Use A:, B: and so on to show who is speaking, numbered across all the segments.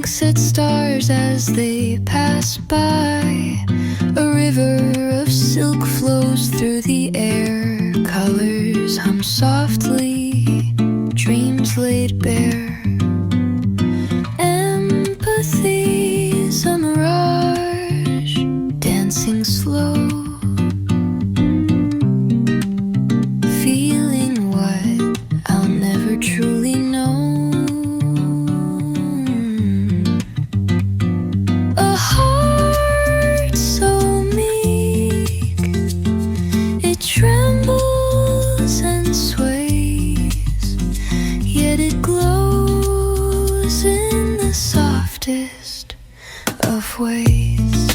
A: looks at stars as they pass by. A river of silk flows through the air. Colors hum softly, dreams laid bare. Empathy's a mirage, dancing slow, feeling what I'll never truly know. A heart so meek, it trembles and sways, yet it glows in the softest of ways.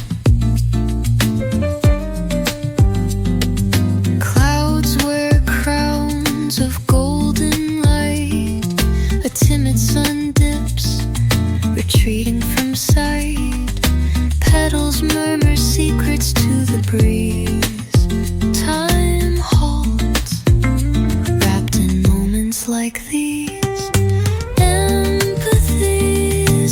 A: Clouds wear crowns of golden light. A timid sun dips, retreating from sight. Petals murmur secrets to the breeze. Time halts, wrapped in moments like these. Empathy's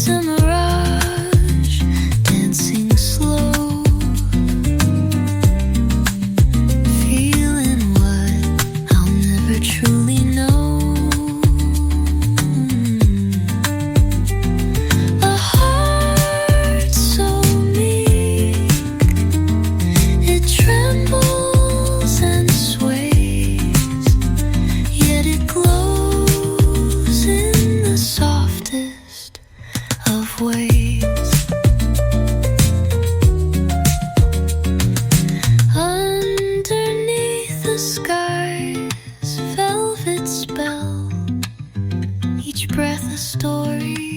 A: a mirage, dancing slow, feeling what I'll never truly know. A heart so meek, it trembles and sways, yet it glows in the softest of ways. Underneath the sky's velvet spell, each breath a story.